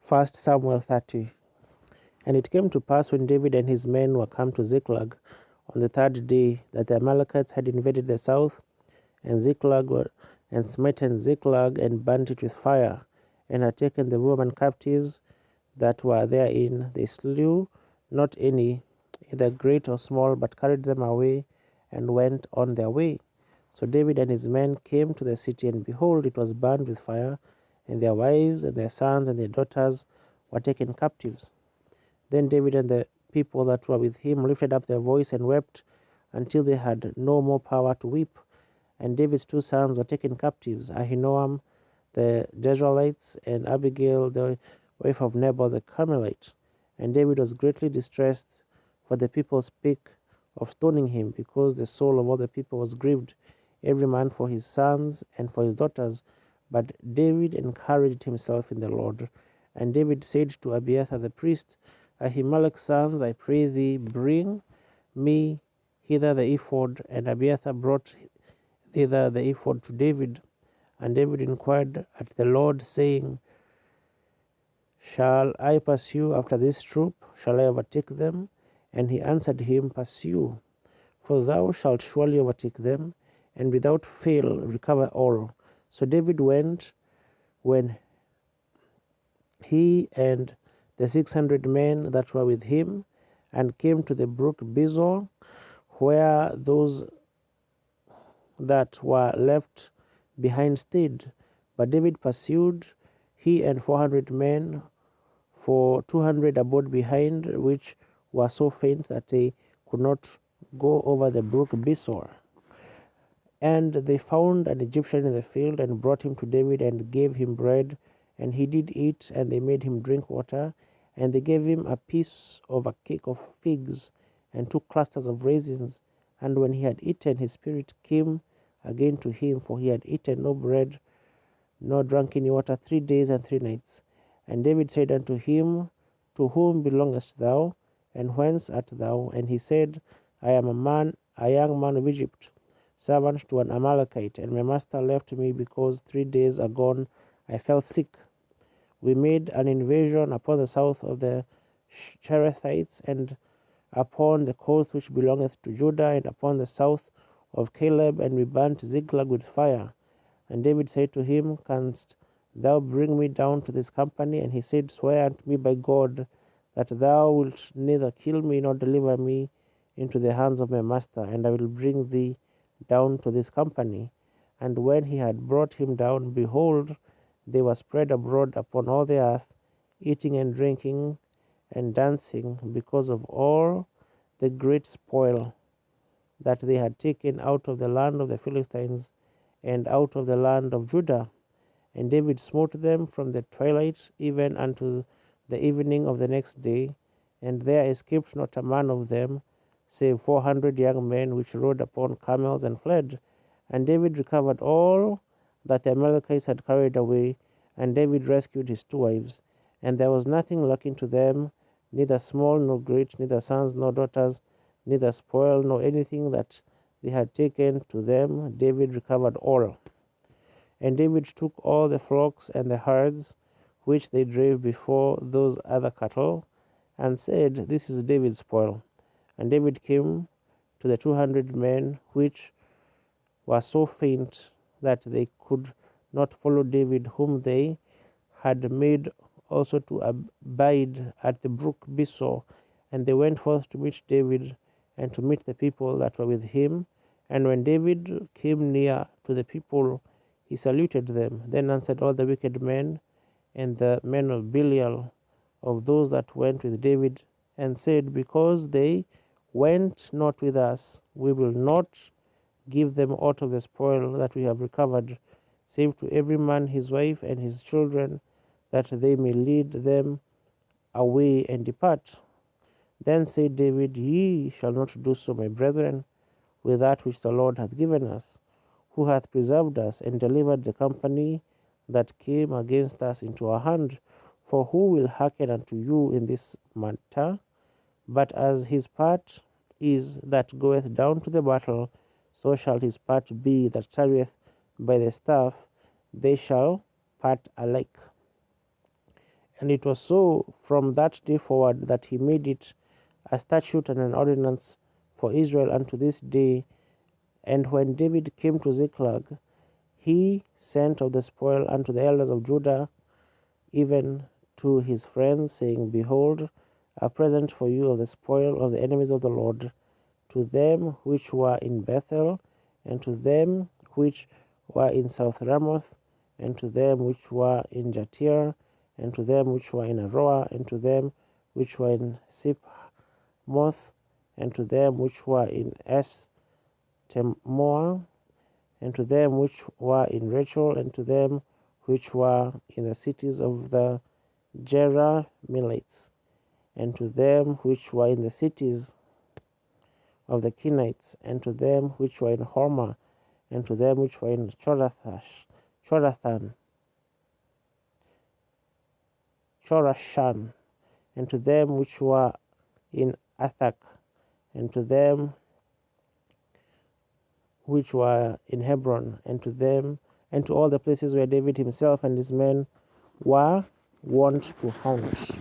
1 Samuel 30. And it came to pass when David and his men were come to Ziklag on the third day, that the Amalekites had invaded the south, and smitten Ziklag, and burnt it with fire, and had taken the women captives that were therein. They slew not any, either great or small, but carried them away, and went on their way. So David and his men came to the city, and behold, it was burned with fire, and their wives and their sons and their daughters were taken captives. Then David and the people that were with him lifted up their voice and wept until they had no more power to weep. And David's 2 sons were taken captives, Ahinoam the Jezreelites, and Abigail the wife of Nabal the Carmelite. And David was greatly distressed, for the people spake of stoning him, because the soul of all the people was grieved, every man for his sons and for his daughters. But David encouraged himself in the Lord. And David said to Abiathar the priest, Ahimelech's sons, I pray thee, bring me hither the ephod. And Abiathar brought thither the ephod to David. And David inquired at the Lord, saying, Shall I pursue after this troop? Shall I overtake them? And he answered him, Pursue, for thou shalt surely overtake them, and without fail recover all. So David went, when he and the 600 men that were with him, and came to the brook Bezor, where those that were left behind stayed. But David pursued, he and 400 men, for 200 abode behind, which were so faint that they could not go over the brook Besor. And they found an Egyptian in the field, and brought him to David, and gave him bread, and he did eat, and they made him drink water, and they gave him a piece of a cake of figs, and 2 clusters of raisins. And when he had eaten, his spirit came again to him, for he had eaten no bread, nor drunk any water 3 days and 3 nights. And David said unto him, To whom belongest thou, and whence art thou? And he said, I am a young man of Egypt, servant to an Amalekite, and my master left me, because 3 days agone I fell sick. We made an invasion upon the south of the Cherethites, and upon the coast which belongeth to Judah, and upon the south of Caleb, and we burnt Ziklag with fire. And David said to him, Canst thou bring me down to this company? And he said, Swear unto me by God that thou wilt neither kill me nor deliver me into the hands of my master, and I will bring thee down to this company. And when he had brought him down, behold, they were spread abroad upon all the earth, eating and drinking and dancing, because of all the great spoil that they had taken out of the land of the Philistines and out of the land of Judah. And David smote them from the twilight even unto the evening of the next day, and there escaped not a man of them, save 400 young men, which rode upon camels and fled. And David recovered all that the Amalekites had carried away, and David rescued his 2 wives. And there was nothing lacking to them, neither small nor great, neither sons nor daughters, neither spoil nor anything that they had taken to them. David recovered all. And David took all the flocks and the herds which they drave before those other cattle, and said, This is David's spoil. And David came to the 200 men which were so faint that they could not follow David, whom they had made also to abide at the brook Besor. And they went forth to meet David, and to meet the people that were with him. And when David came near to the people, he saluted them. Then answered all the wicked men and the men of Belial, of those that went with David, and said, Because they went not with us, we will not give them aught of the spoil that we have recovered, save to every man his wife and his children, that they may lead them away and depart. Then said David, Ye shall not do so, my brethren, with that which the Lord hath given us, who hath preserved us, and delivered the company that came against us into our hand. For who will hearken unto you in this matter? But as his part is that goeth down to the battle, so shall his part be that tarrieth by the staff. They shall part alike. And it was so from that day forward that he made it a statute and an ordinance for Israel unto this day. And when David came to Ziklag, he sent of the spoil unto the elders of Judah, even to his friends, saying, Behold, a present for you of the spoil of the enemies of the Lord, to them which were in Bethel, and to them which were in South Ramoth, and to them which were in Jatir, and to them which were in Aroah, and to them which were in Sipmoth, and to them which were in Estemoa, and to them which were in Rachel, and to them which were in the cities of the Jerahmeelites, and to them which were in the cities of the Kenites, and to them which were in Hormah, and to them which were in Chorashan, and to them which were in Athak, and to them which were in Hebron, and to them and to all the places where David himself and his men were wont to haunt.